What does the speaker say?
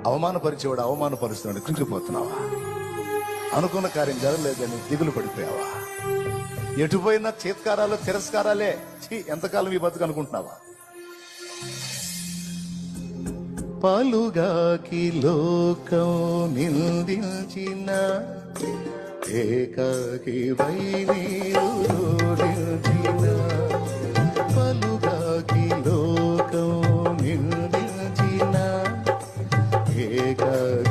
అవమానపరిచేవాడు అవమానపరుస్తున్నాడు, కృంగిపోతున్నావా? అనుకున్న కార్యం జరగలేదని దిగులు పడిపోయావా? ఎటుపోయినా చేత్కారాలు తిరస్కారాలే. ఎంతకాలం ఈ బతుకు అనుకుంటున్నావా? పలుగాకి లోకం నిందించిన ఏకాకి వైనిచిన, పలుగాకి లోకం నిందించిన ఏకాకి